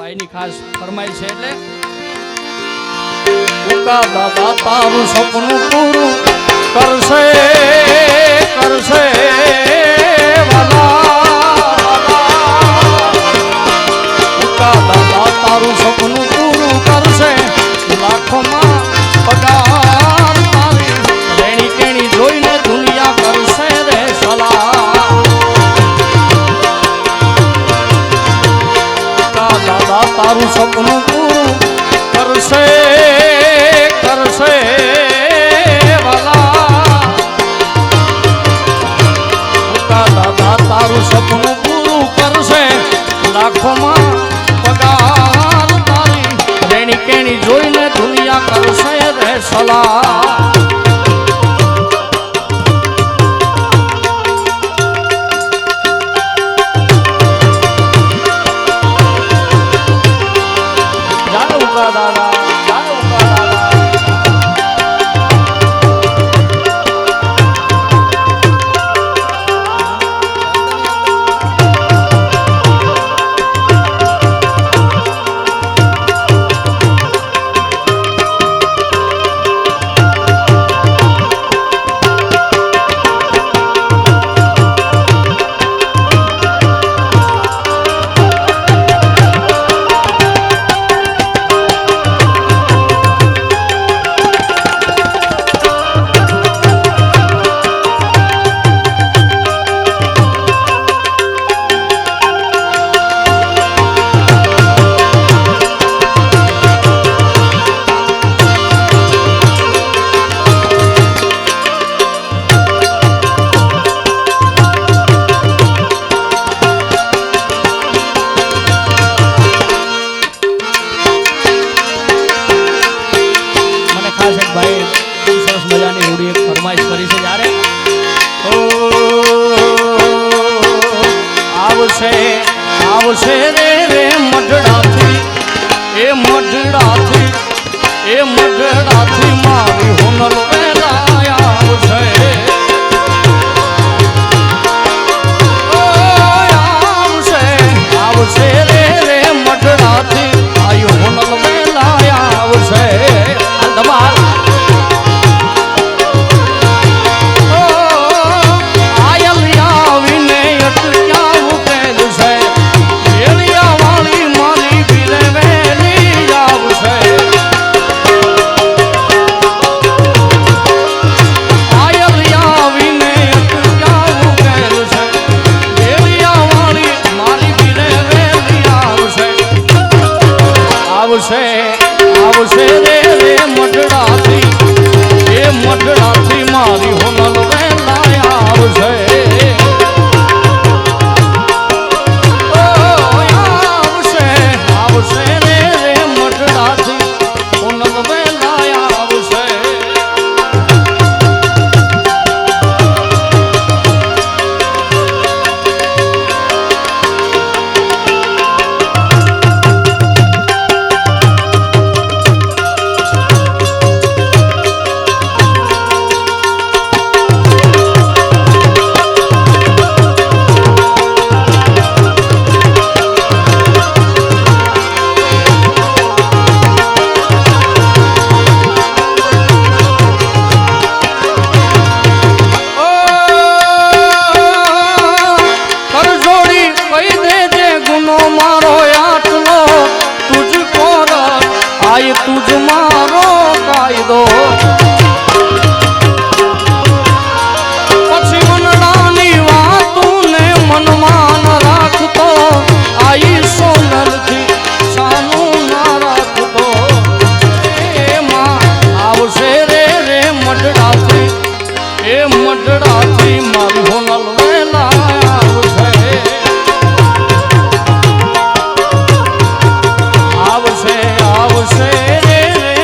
ભાઈની ખાસ ફરમાઈ છે એટલે ઉકા દાદા તારું સપનું પૂરું કરશે કરશે ઉકા દાદા તારું સપનું પૂરું કરશે લાખોમાં પગાર તારી રેણી કેણી જોઈને દુનિયા કરશે રે સલાહ ઉકા દાદા તારું સપનું પૂરું કરશે કરશે તારું સપનું પૂરું કરશે લાખોમાં પગાર તારી રેણી કેણી જોઈને દુનિયા કરશે રે સલાહ જાનો ઉકા દાદા જાનો ઉકા દાદા આવશે રે રે મઢડાથી એ મઢડાથી મારી હોનલ વેલા આવશે આવશે રે રે મઢડાથી આયુ હોનલ વેલા આવશે દબાર આવશે રે રે મઢડાથી એ મઢડાથી મારી હોનલ વેલા આવશે આવશે રે રે મઢડાથી હોનલ વેલા આવશે તુજ મારો કાયદો પછી મનડાની વાતોને મનમાં રાખતો આઈ સોનલથી સાનું ના રાખતો એમાં આવશે રે રે મઢડાથી એ મઢડાથી મારી હોનલ વેલા આવશે આવશે આવશે રે રે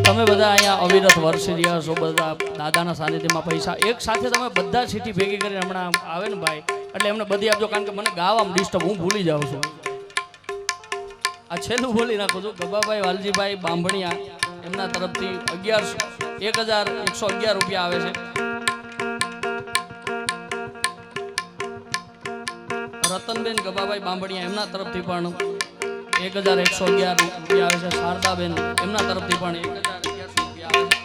તમે બધા અહીંયા અવિરત વર્ષી રહ્યા છો બધા દાદાના સાનિધ્યમાં પૈસા એક સાથે તમે બધા સીટી ભેગી કરીને હમણાં આવે ને ભાઈ એટલે એમને બધી આપજો કારણ કે મને ગાવામાં ડિસ્ટર્બ હું ભૂલી જાઉં છું આ છેલ્લું બોલી નાખું છું ગબાભાઈ વાલજીભાઈ બાંભણિયા એમના તરફથી 1111 રૂપિયા આવે છે રતનબેન ગબાભાઈ બાંભણિયા એમના તરફથી પણ 1111 રૂપિયા આવે છે શારદાબેન એમના તરફથી પણ 1011 રૂપિયા આવે છે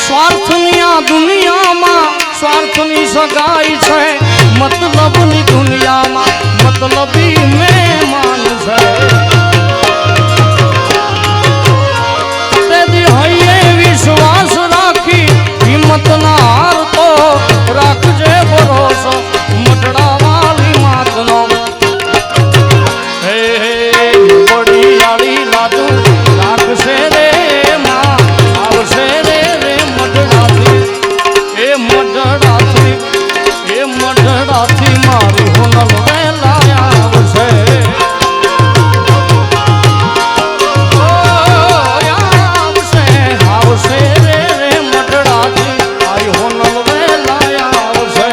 સ્વાર્થની આ દુનિયામાં સ્વાર્થની સગાઈ છે મતલબની દુનિયામાં મતલબી મહેમાન છે તેથી હૈયે વિશ્વાસ રાખી હિંમત ના હારતો રાખજે ભરોસો મટડા વાલી માતનો હે બડી આળી લાદુ રાખશે રે માં આવશે રે મટડાથી એ મટડાથી મારી હોનલ વેલા આવશે આવશે રે મટડાથી મારી હોનલ વેલા આવશે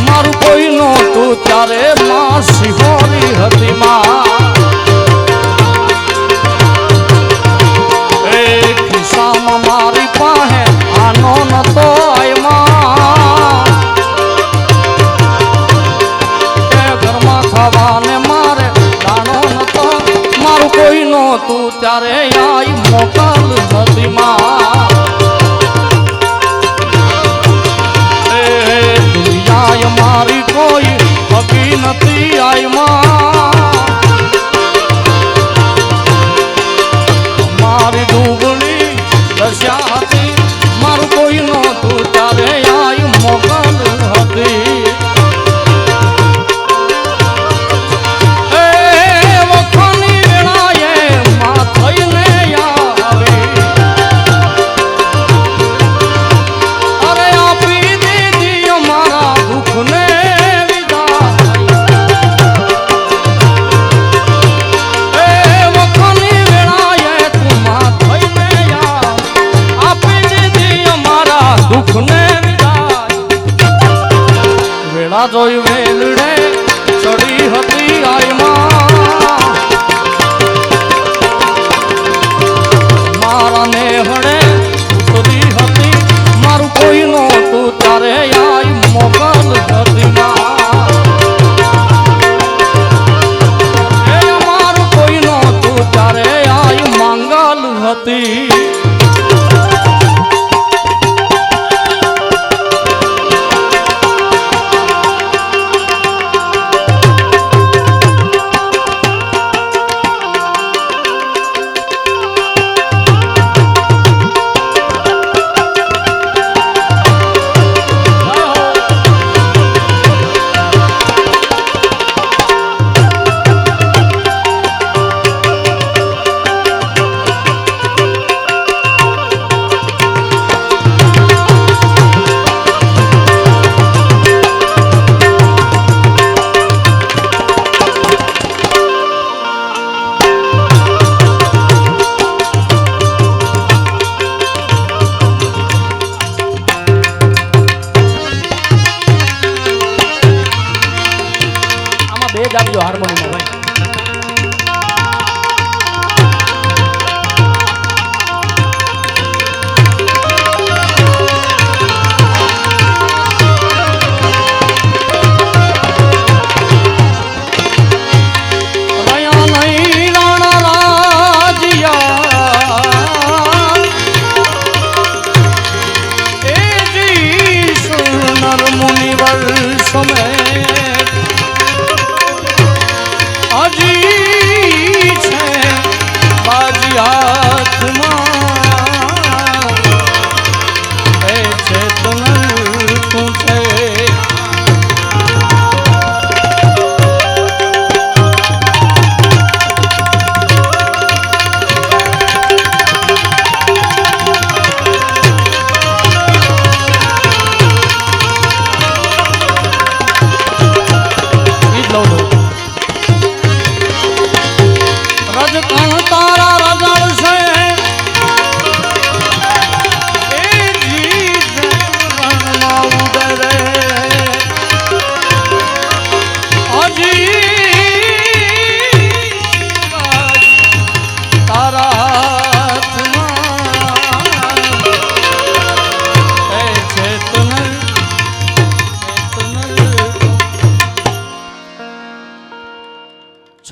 મારું કોઈ નહોતું ત્યારે માં સિહોરી હતી માં એ ખિસ્સામાં મારી પાસે આનો નતો એ ઘરમાં ખાવાને મારે દાણો નતો મારું કોઈ નહોતું ત્યારે આઈ મોકલ હતી માં મારી કોઈ હકી નથી મારી ડૂબળી દશા હતી મારું કોઈ નહોતું ત્યારે આઈ મોકલ હતી વખાની વેળાએ માં થઈને આવી અરે આપી દીધી અમારા દુઃખને વેળા જોઈ